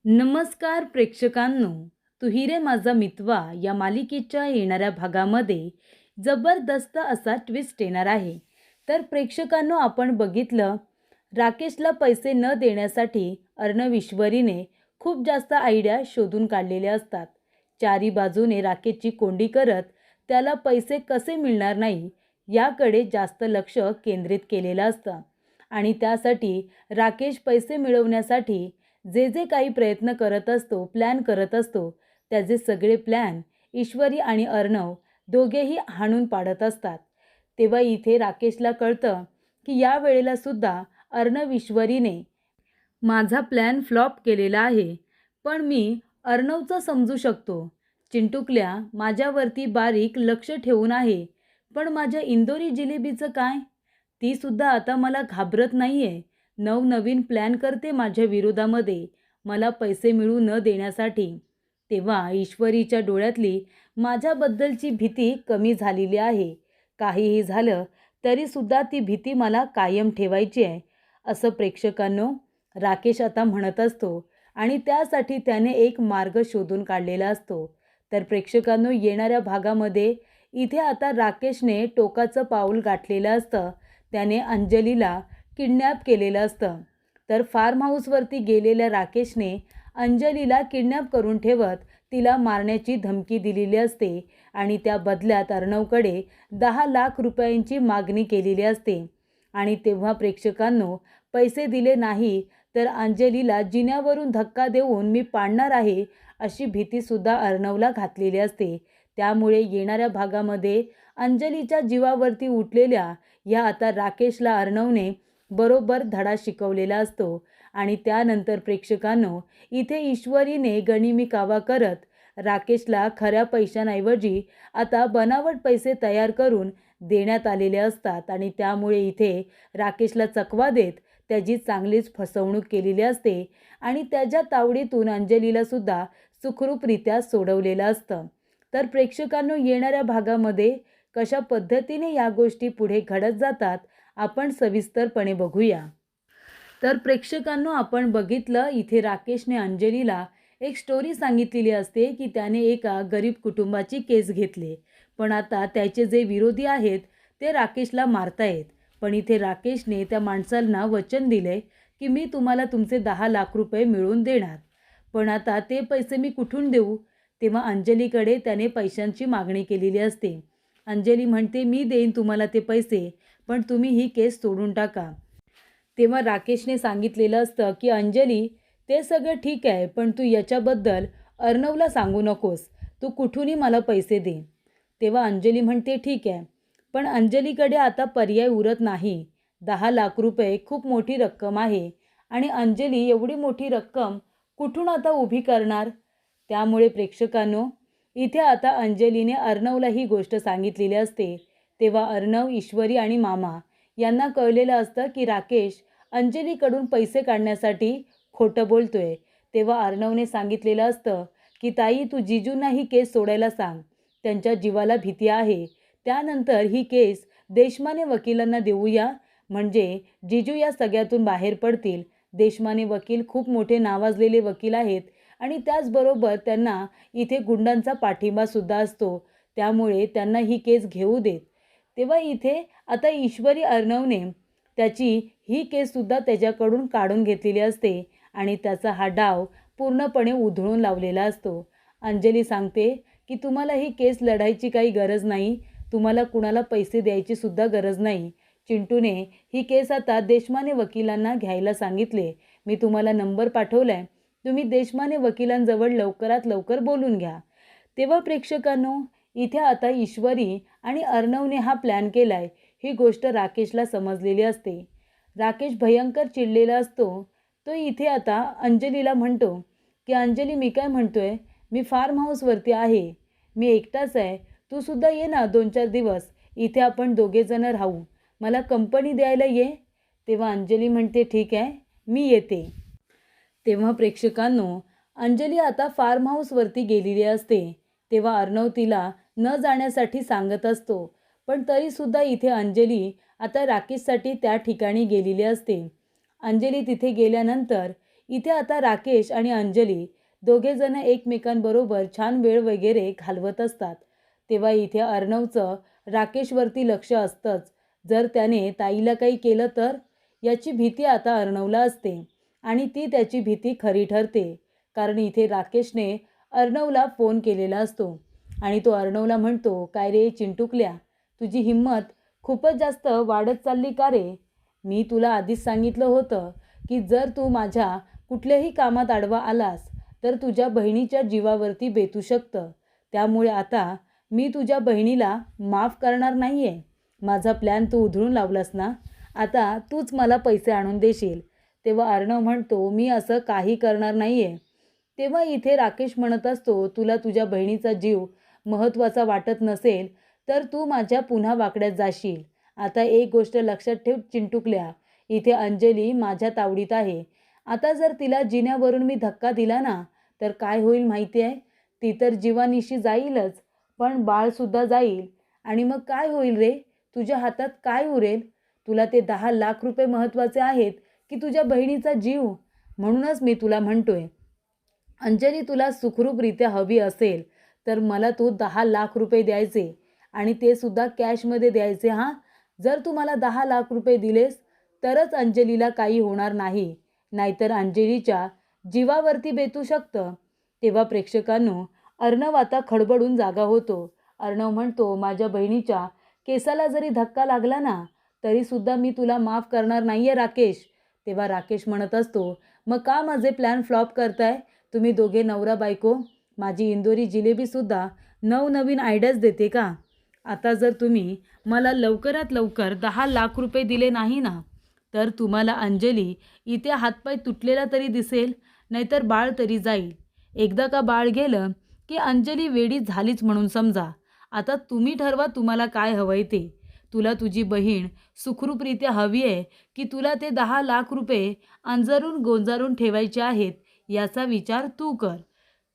नमस्कार प्रेक्षकांनो, तू रे माझा मितवा या मालिकेच्या येणाऱ्या भागामध्ये जबरदस्त असा ट्विस्ट येणार आहे. तर प्रेक्षकांनो, आपण बघितलं, राकेशला पैसे न देण्यासाठी अर्णव ईश्वरीने खूप जास्त आयडिया शोधून काढलेल्या असतात. चारी बाजूने राकेशची कोंडी करत त्याला पैसे कसे मिळणार नाही याकडे जास्त लक्ष केंद्रित केलेलं असतं. आणि त्यासाठी राकेश पैसे मिळवण्यासाठी जे जे काही प्रयत्न करत असतो, प्लॅन करत असतो, त्याचे सगळे प्लॅन ईश्वरी आणि अर्णव दोघेही हाणून पाडत असतात. तेव्हा इथे राकेशला कळतं की या वेळेला सुद्धा अर्णव ईश्वरीने माझा प्लॅन फ्लॉप केलेला आहे. पण मी अर्णवचं समजू शकतो. चिंटुकल्या माझ्यावरती बारीक लक्ष ठेवून आहे. पण माझ्या इंदोरी जिलेबीचं काय? ती सुद्धा आता मला घाबरत नाही आहे. नवनवीन प्लॅन करते माझ्या विरोधामध्ये मला पैसे मिळू न देण्यासाठी. तेव्हा ईश्वरीच्या डोळ्यातली माझ्याबद्दलची भीती कमी झालेली आहे. काहीही झालं तरीसुद्धा ती भीती मला कायम ठेवायची आहे, असं प्रेक्षकांनो राकेश आता म्हणत असतो. आणि त्यासाठी त्याने एक मार्ग शोधून काढलेला असतो. तर प्रेक्षकांनो, येणाऱ्या भागामध्ये इथे आता राकेशने टोकाचं पाऊल गाठलेलं असतं. त्याने अंजलीला किडनॅप केलेलं असतं. तर फार्म हाऊसवरती गेलेल्या राकेशने अंजलीला किडनॅप करून ठेवत तिला मारण्याची धमकी दिलेली असते. आणि त्या बदल्यात अर्णवकडे 10 लाख रुपयांची मागणी केलेली असते. आणि तेव्हा प्रेक्षकांनो, पैसे दिले नाही तर अंजलीला जिन्यावरून धक्का देऊन मी पाडणार आहे अशी भीतीसुद्धा अर्णवला घातलेली असते. त्यामुळे येणाऱ्या भागामध्ये अंजलीच्या जीवावरती उठलेल्या या आता राकेशला अर्णवने बरोबर धडा शिकवलेला असतो. आणि त्यानंतर प्रेक्षकांनो, इथे ईश्वरीने गनिमी कावा करत राकेशला खऱ्या पैशांऐवजी आता बनावट पैसे तयार करून देण्यात आलेले असतात. आणि त्यामुळे इथे राकेशला चकवा देत त्याची चांगलीच फसवणूक केलेली असते. आणि त्याच्या तावडीतून अंजलीला सुद्धा सुखरूपरित्या सोडवलेलं असतं. तर प्रेक्षकांनो, येणाऱ्या भागामध्ये कशा पद्धतीने या गोष्टी पुढे घडत जातात आपण सविस्तरपणे बघूया. तर प्रेक्षकांनो, आपण बघितलं, इथे राकेशने अंजलीला एक स्टोरी सांगितलेली असते की त्याने एका गरीब कुटुंबाची केस घेतली. पण आता त्याचे जे विरोधी आहेत ते राकेशला मारतायत. पण इथे राकेशने त्या माणसांना वचन दिले की मी तुम्हाला तुमचे 10 लाख रुपये मिळवून देणार. पण आता ते पैसे मी कुठून देऊ? तेव्हा अंजलीकडे त्याने पैशांची मागणी केलेली असते. अंजली म्हणते, मी देईन तुम्हाला ते पैसे, पण तुम्ही ही केस सोडून टाका. तेव्हा राकेशने सांगितलेलं असतं की अंजली, ते सगळं ठीक आहे, पण तू याच्याबद्दल अर्णवला सांगू नकोस. तू कुठूनही मला पैसे दे. तेव्हा अंजली म्हणते ठीक आहे. पण अंजलीकडे आता पर्याय उरत नाही. 10 लाख रुपये खूप मोठी रक्कम आहे. आणि अंजली एवढी मोठी रक्कम कुठून आता उभी करणार? त्यामुळे प्रेक्षकांनो, इथे आता अंजलीने अर्णवला ही गोष्ट सांगितलेली असते. तेव्हा अर्णव, ईश्वरी आणि मामा यांना कळलेलं असतं की राकेश अंजलीकडून पैसे काढण्यासाठी खोटं बोलतोय. तेव्हा अर्णवने सांगितलेलं असतं की ताई, तू जिजूंना ही केस सोडायला सांग. त्यांच्या जीवाला भीती आहे. त्यानंतर ही केस देशमाने वकिलांना देऊया, म्हणजे जिजू या सगळ्यातून बाहेर पडतील. देशमाने वकील खूप मोठे नावाजलेले वकील आहेत आणि त्याचबरोबर त्यांना इथे गुंडांचा पाठिंबासुद्धा असतो. त्यामुळे त्यांना ही केस घेऊ देत. तेव्हा इथे आता ईश्वरी अर्णवने त्याची ही केससुद्धा त्याच्याकडून काढून घेतलेली असते आणि त्याचा हा डाव पूर्णपणे उधळून लावलेला असतो. अंजली सांगते की तुम्हाला ही केस लढायची काही गरज नाही, तुम्हाला कुणाला पैसे द्यायची सुद्धा गरज नाही. चिंटूने ही केस आता देशमाने वकिलांना घ्यायला सांगितले. मी तुम्हाला नंबर पाठवलाय, तुम्ही देशमाने वकिलांजवळ लवकरात लवकर बोलून घ्या. तेव्हा प्रेक्षकांनो, इथे आता ईश्वरी आणि अर्णवने हा प्लॅन केलाय ही गोष्ट राकेशला समजलेली असते. राकेश भयंकर चिडलेला असतो. तो इथे आता अंजलीला म्हणतो की अंजली, मी काय म्हणतोय, मी फार्म हाऊसवरती आहे, मी एकटाच आहे, तू सुद्धा ये ना 2-4 दिवस, इथे आपण दोघेजणं राहू, मला कंपनी द्यायला ये. तेव्हा अंजली म्हणते ठीक आहे, मी येते. तेव्हा प्रेक्षकांनो, अंजली आता फार्म हाऊसवरती गेलेली असते. तेव्हा अर्णव तिला न जाण्यासाठी सांगत असतो. पण तरीसुद्धा इथे अंजली आता राकेशसाठी त्या ठिकाणी गेलेली असते. अंजली तिथे गेल्यानंतर इथे आता राकेश आणि अंजली दोघेजण एकमेकांबरोबर छान वेळ वगैरे घालवत असतात. तेव्हा इथे अर्णवचं राकेशवरती लक्ष असतंच. जर त्याने ताईला काही केलं तर याची भीती आता अर्णवला असते आणि ती त्याची भीती खरी ठरते. कारण इथे राकेशने अर्णवला फोन केलेला असतो आणि तो अर्णवला म्हणतो, काय रे चिंटुकल्या, तुझी हिंमत खूपच जास्त वाढत चालली का रे? मी तुला आधीच सांगितलं होतं की जर तू माझ्या कुठल्याही कामात आडवा आलास तर तुझ्या बहिणीच्या जीवावरती बेतू शकतं. त्यामुळे आता मी तुझ्या बहिणीला माफ करणार नाही आहे. माझा प्लॅन तू उधळून लावलास ना, आता तूच मला पैसे आणून देशील. तेव्हा अर्णव म्हणतो, मी असं काही करणार नाही आहे. तेव्हा इथे राकेश म्हणत असतो, तुला तुझ्या बहिणीचा जीव महत्त्वाचा वाटत नसेल तर तू माझ्या पुन्हा वाकड्यात जाशील. आता एक गोष्ट लक्षात ठेव चिंटुकल्या, इथे अंजली माझ्या तावडीत आहे. आता जर तिला जिन्यावरून मी धक्का दिला ना तर काय होईल माहिती आहे? ती तर जीवानिशी जाईलच, पण बाळसुद्धा जाईल. आणि मग काय होईल रे? तुझ्या हातात काय उरेल? तुला ते 10 लाख रुपये महत्त्वाचे आहेत की तुझ्या बहिणीचा जीव? म्हणूनच मी तुला म्हणतोय, अंजली तुला सुखरूपरित्या हवी असेल तर मला तू 10 लाख रुपये द्यायचे आणि ते सुद्धा कॅशमध्ये द्यायचे हां. जर तू मला 10 लाख रुपये दिलेस तरच अंजलीला काही होणार नाही, नाहीतर अंजलीच्या जीवावरती बेतू शकतं. तेव्हा प्रेक्षकांनो, अर्णव आता खडबडून जागा होतो. अर्णव म्हणतो, माझ्या बहिणीच्या केसाला जरी धक्का लागला ना तरीसुद्धा मी तुला माफ करणार नाही आहे राकेश. तेव्हा राकेश म्हणत असतो, मग का माझे प्लॅन फ्लॉप करताय तुम्ही दोघे नवरा बायको? माझी इंदोरी जिलेबीसुद्धा नवनवीन आयडियाज देते का? आता जर तुम्ही मला लवकरात लवकर 10 लाख रुपये दिले नाही ना तर तुम्हाला अंजली इथे हातपाय तुटलेला तरी दिसेल, नाहीतर बाळ तरी जाईल. एकदा का बाळ गेलं की अंजली वेडी झालीच म्हणून समजा. आता तुम्ही ठरवा तुम्हाला काय हवंय ते. तुला तुझी बहीण सुखरूपरित्या हवी आहे की तुला ते 10 लाख रुपये अंजरून गोंजारून ठेवायचे आहेत, याचा विचार तू कर.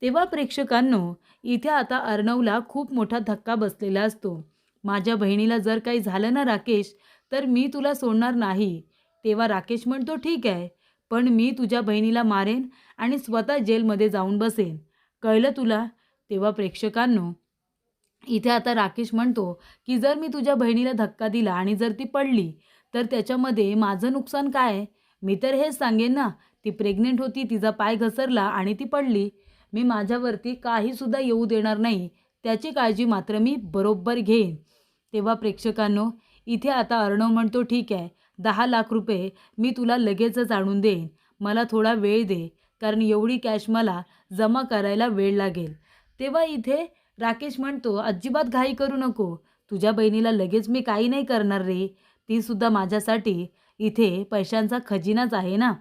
तेव्हा प्रेक्षकांनो, इथे आता अर्णवला खूप मोठा धक्का बसलेला असतो. माझ्या बहिणीला जर काही झालं ना राकेश तर मी तुला सोडणार नाही. तेव्हा राकेश म्हणतो, ठीक आहे, पण मी तुझ्या बहिणीला मारेन आणि स्वतः जेलमध्ये जाऊन बसेन. कळलं तुला? तेव्हा प्रेक्षकांनो, इथे आता राकेश म्हणतो की जर मी तुझ्या बहिणीला धक्का दिला आणि जर ती पडली तर त्याच्यामध्ये माझं नुकसान काय आहे? मी तर हेच सांगेन ना, ती प्रेग्नेंट होती, तिचा पाय घसरला आणि ती पडली. मी माझ्यावरती काहीसुद्धा येऊ देणार नाही, त्याची काळजी मात्र मी बरोबर घेईन. तेव्हा प्रेक्षकांनो, इथे आता अर्णव म्हणतो, ठीक आहे, 10 लाख रुपये मी तुला लगेचच आणून देईन. मला थोडा वेळ दे, कारण एवढी कॅश मला जमा करायला वेळ लागेल. तेव्हा इथे राकेश म्हणतो, अजिबात घाई करू नको. तुझ्या बहिणीला लगेच मी काही नाही करणार रे. तीसुद्धा माझ्यासाठी इथे पैशांचा खजिनाच आहे ना.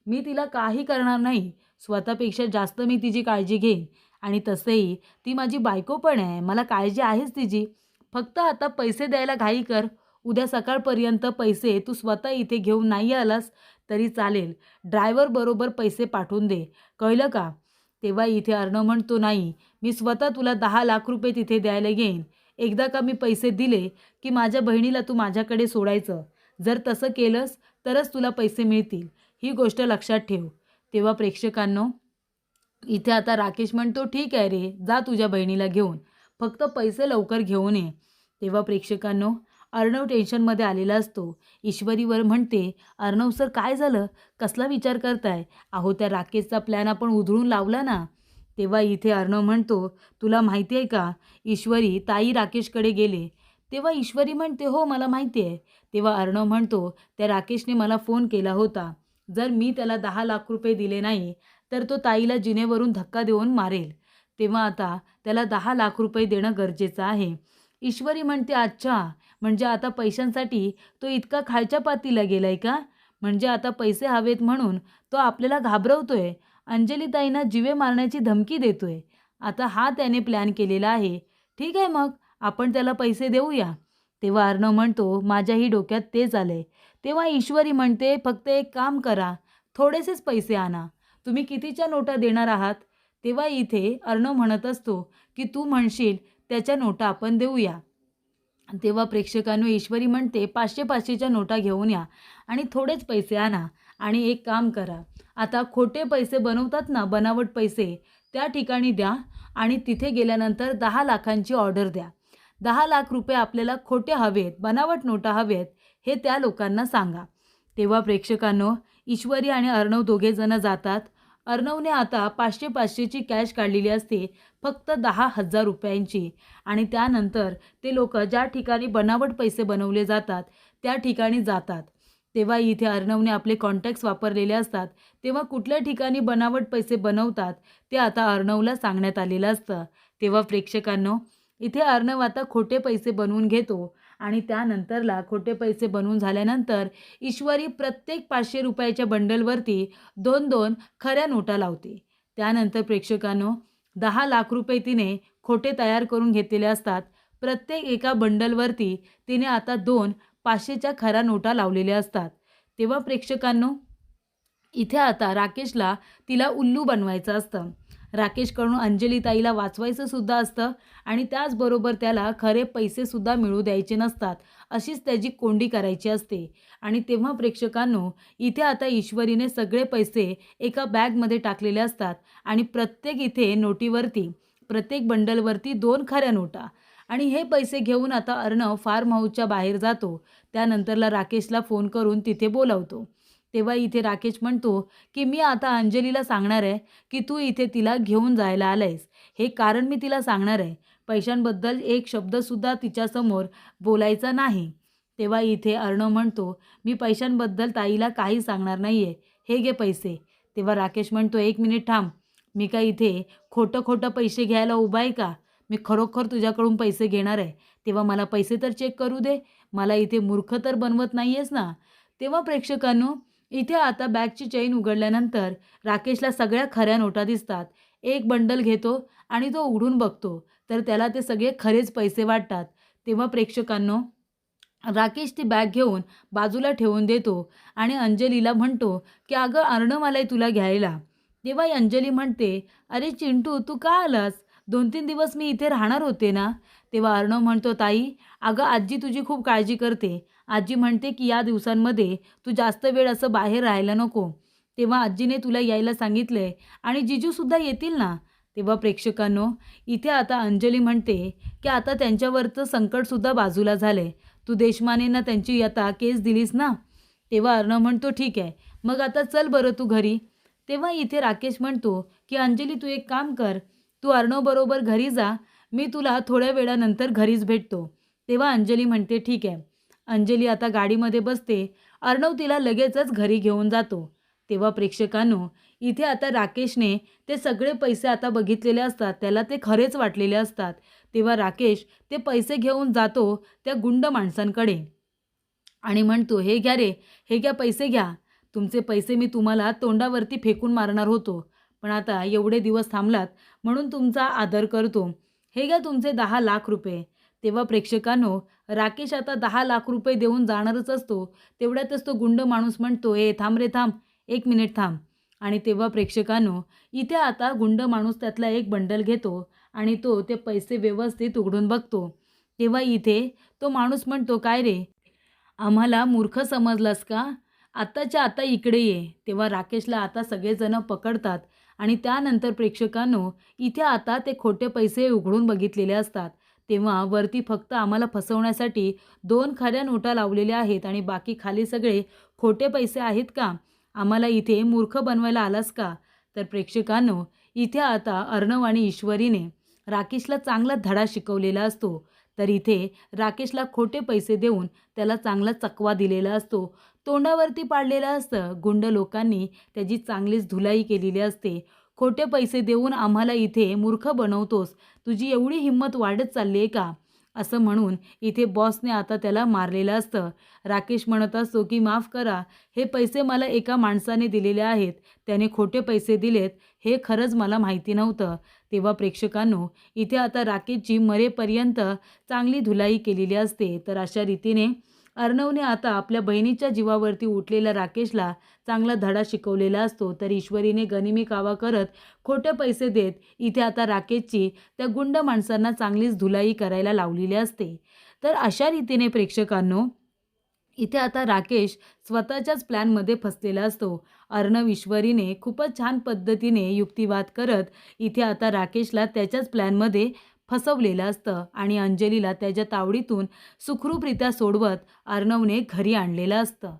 मी तिला काही करणार नाही. स्वतःपेक्षा जास्त मी तिची काळजी घेईन आणि तसंही ती माझी बायको पण आहे. मला काळजी आहेच तिची. फक्त आता पैसे द्यायला घाई कर. उद्या सकाळपर्यंत पैसे तू स्वतः इथे घेऊन नाही आलास तरी चालेल. ड्रायव्हरबरोबर पैसे पाठवून दे. कळलं का? तेव्हा इथे अर्णव म्हणतो, नाही, मी स्वतः तुला 10 लाख रुपये तिथे द्यायला येईन. एकदा का मी पैसे दिले की माझ्या बहिणीला तू माझ्याकडे सोडायचं. जर तसं केलंस तरच तुला पैसे मिळतील. ही गोष्ट लक्षात ठेव. तेव्हा प्रेक्षकांनो, इथे आता राकेश म्हणतो, ठीक आहे रे, जा तुझ्या बहिणीला घेऊन, फक्त पैसे लवकर घेऊन ये. तेव्हा प्रेक्षकांनो, अर्णव टेन्शनमध्ये आलेला असतो. ईश्वरीवर म्हणते, अर्णव सर काय झालं? कसला विचार करताय? अहो त्या राकेशचा प्लॅन आपण उधळून लावला ना. तेव्हा इथे अर्णव म्हणतो, तुला माहिती आहे का, ईश्वरी ताई राकेशकडे गेले. तेव्हा ईश्वरी म्हणते, हो मला माहिती आहे. तेव्हा अर्णव म्हणतो, त्या राकेशने मला फोन केला होता. जर मी त्याला 10 लाख रुपये दिले नाही तर तो ताईला जिनेवरून धक्का देऊन मारेल. तेव्हा आता त्याला 10 लाख रुपये देणं गरजेचं आहे. ईश्वरी म्हणते, अच्छा, म्हणजे आता पैशांसाठी तो इतका खालच्या पातीला गेलाय का? म्हणजे आता पैसे हवेत म्हणून तो आपल्याला घाबरवतोय, अंजलीताईंना जीवे मारण्याची धमकी देतोय. आता हा त्याने प्लॅन केलेला आहे. ठीक आहे, मग आपण त्याला पैसे देऊया. तेव्हा अर्णव म्हणतो, माझ्याही डोक्यात तेच आलंय. तेव्हा ईश्वरी म्हणते, फक्त एक काम करा, थोडेसेच पैसे आणा. तुम्ही कितीच्या नोटा देणार आहात? तेव्हा इथे अर्णव म्हणत असतो की तू म्हणशील त्याच्या नोटा आपण देऊया. तेव्हा प्रेक्षकांनो, ईश्वरी म्हणते, 500-500च्या नोटा घेऊन या आणि थोडेच पैसे आणा. आणि एक काम करा, आता खोटे पैसे बनवतात ना, बनावट पैसे, त्या ठिकाणी द्या आणि तिथे गेल्यानंतर 10 लाखांची ऑर्डर द्या. 10 लाख रुपये आपल्याला खोटे हवेत, बनावट नोटा हवेत, हे त्या लोकांना सांगा. तेव्हा प्रेक्षकांनो, ईश्वरी आणि अर्णव दोघेजण जातात. अर्णवने आता 500-500ची कॅश काढलेली असते, फक्त 10,000 रुपयांची. आणि त्यानंतर ते लोक ज्या ठिकाणी बनावट पैसे बनवले जातात त्या ठिकाणी जातात. तेव्हा इथे अर्णवने आपले कॉन्टॅक्ट्स वापरलेले असतात. तेव्हा कुठल्या ठिकाणी बनावट पैसे बनवतात ते आता अर्णवला सांगण्यात आलेलं असतं. तेव्हा प्रेक्षकांनो, इथे अर्णव आता खोटे पैसे बनवून घेतो आणि त्यानंतरला खोटे पैसे बनवून झाल्यानंतर ईश्वरी प्रत्येक 500 रुपयाच्या बंडलवरती 2-2 खऱ्या नोटा लावते. त्यानंतर प्रेक्षकांनो, 10 लाख रुपये तिने खोटे तयार करून घेतलेले असतात. प्रत्येक एका बंडलवरती तिने आता 2 500च्या खऱ्या नोटा लावलेल्या असतात. तेव्हा प्रेक्षकांनो, इथे आता राकेशला तिला उल्लू बनवायचं असतं. राकेशकडून अंजली ताईला वाचवायचं सुद्धा असतं आणि त्याचबरोबर त्याला खरे पैसेसुद्धा मिळू द्यायचे नसतात. अशीच त्याची कोंडी करायची असते. आणि तेव्हा प्रेक्षकांनो, इथे आता ईश्वरीने सगळे पैसे एका बॅगमध्ये टाकलेले असतात आणि प्रत्येक इथे नोटीवरती, प्रत्येक बंडलवरती 2 खऱ्या नोटा. आणि हे पैसे घेऊन आता अर्णव फार्म हाऊसच्या बाहेर जातो. त्यानंतरला राकेशला फोन करून तिथे बोलावतो. तेव्हा इथे राकेश म्हणतो की मी आता अंजलीला सांगणार आहे की तू इथे तिला घेऊन जायला आलायस. हे कारण मी तिला सांगणार आहे. पैशांबद्दल एक शब्दसुद्धा तिच्यासमोर बोलायचा नाही. तेव्हा इथे अर्णव म्हणतो, मी पैशांबद्दल ताईला काही सांगणार नाही आहे. हे घे पैसे. तेव्हा राकेश म्हणतो, 1 मिनिट थांब. मी काय इथे खोटं पैसे घ्यायला उभा आहे का? मी खरोखर तुझ्याकडून पैसे घेणार आहे. तेव्हा मला पैसे तर चेक करू दे. मला इथे मूर्ख तर बनवत नाही आहेस ना? तेव्हा प्रेक्षकांनो, इथे आता बॅगची चेन उघडल्यानंतर राकेशला सगळ्या खऱ्या नोटा दिसतात. एक बंडल घेतो आणि तो उघडून बघतो तर त्याला ते सगळे खरेच पैसे वाटतात. तेव्हा प्रेक्षकांनो, राकेश ती बॅग घेऊन बाजूला ठेवून देतो आणि अंजलीला म्हणतो की अगं अर्णव आलाय तुला घ्यायला. तेव्हा अंजली म्हणते, अरे चिंटू, तू का आलास? 2-3 दिवस मी इथे राहणार होते ना. तेव्हा अर्णव म्हणतो, ताई अगं आजी तुझी खूप काळजी करते. आजी म्हणते की या दिवसांमध्ये तू जास्त वेळ असं बाहेर राहायला नको. तेव्हा आजीने तुला यायला सांगितलंय आणि जिजूसुद्धा येतील ना. तेव्हा प्रेक्षकांनो, इथे आता अंजली म्हणते की आता त्यांच्यावरचं संकटसुद्धा बाजूला झालंय. तू देशमानेंना त्यांची आता केस दिलीस ना. तेव्हा अर्णव म्हणतो, ठीक आहे, मग आता चल बरं तू घरी. तेव्हा इथे राकेश म्हणतो की अंजली तू एक काम कर, तू अर्णवबरोबर घरी जा. मी तुला थोड्या वेळानंतर घरीच भेटतो. तेव्हा अंजली म्हणते, ठीक आहे. अंजली आता गाडीमध्ये बसते. अर्णव तिला लगेचच घरी घेऊन जातो. तेव्हा प्रेक्षकांनो, इथे आता राकेशने ते सगळे पैसे आता बघितलेले असतात. त्याला ते खरेच वाटलेले असतात. तेव्हा राकेश ते पैसे घेऊन जातो त्या गुंड माणसांकडे आणि म्हणतो, हे घ्या रे, हे घ्या, पैसे घ्या. तुमचे पैसे मी तुम्हाला तोंडावरती फेकून मारणार होतो, पण आता एवढे दिवस थांबलात म्हणून तुमचा आदर करतो. हे घ्या तुमचे 10 लाख रुपये. तेव्हा प्रेक्षकांनो, राकेश आता 10 लाख रुपये देऊन जाणारच असतो. तेवढ्यातच तो गुंड माणूस म्हणतो, ए थांब रे थांब, 1 मिनिट थांब. आणि तेव्हा प्रेक्षकांनो, इथे आता गुंड माणूस त्यातला एक बंडल घेतो आणि तो ते पैसे व्यवस्थित उघडून बघतो. तेव्हा इथे तो माणूस म्हणतो, काय रे, आम्हाला मूर्ख समजलास का? आत्ताच्या आता इकडे ये. तेव्हा राकेशला आता सगळेजण पकडतात आणि त्यानंतर प्रेक्षकांनो, इथे आता ते खोटे पैसे उघडून बघितलेले असतात. तेव्हा वरती फक्त आम्हाला फसवण्यासाठी 2 खऱ्या नोटा लावलेल्या आहेत आणि बाकी खाली सगळे खोटे पैसे आहेत का? आम्हाला इथे मूर्ख बनवायला आलास का? तर प्रेक्षकांनो, इथे आता अर्णव आणि ईश्वरीने राकेशला चांगला धडा शिकवलेला असतो. तर इथे राकेशला खोटे पैसे देऊन त्याला चांगला चकवा दिलेला असतो. तोंडावरती पाडलेलं असतं. गुंड लोकांनी त्याची चांगलीच धुलाई केलेली असते. खोटे पैसे देऊन आम्हाला इथे मूर्ख बनवतोस, तुझी एवढी हिंमत वाढत चालली आहे का? असं म्हणून इथे बॉसने आता त्याला मारलेलं असतं. राकेश म्हणत असतो की माफ करा, हे पैसे मला एका माणसाने दिलेले आहेत. त्याने खोटे पैसे दिलेत, हे खरंच मला माहिती नव्हतं. तेव्हा प्रेक्षकांनो, इथे आता राकेशची मरेपर्यंत चांगली धुलाई केलेली असते. तर अशा रीतीने अर्णवने आता आपल्या बहिणीच्या जीवावरती उठलेल्या राकेशला चांगला धडा शिकवलेला असतो. तर ईश्वरीने गनिमी कावा करत खोटे पैसे देत इथे आता राकेशची त्या गुंड माणसांना चांगलीच धुलाई करायला लावलेली असते. तर अशा रीतीने प्रेक्षकांनो, इथे आता राकेश स्वतःच्याच प्लॅनमध्ये फसलेला असतो. अर्णव ईश्वरीने खूपच छान पद्धतीने युक्तिवाद करत इथे आता राकेशला त्याच्याच प्लॅनमध्ये फसवलेलं असतं आणि अंजलीला त्याच्या तावडीतून सुखरूपरित्या सोडवत अर्णवने घरी आणलेलं असतं.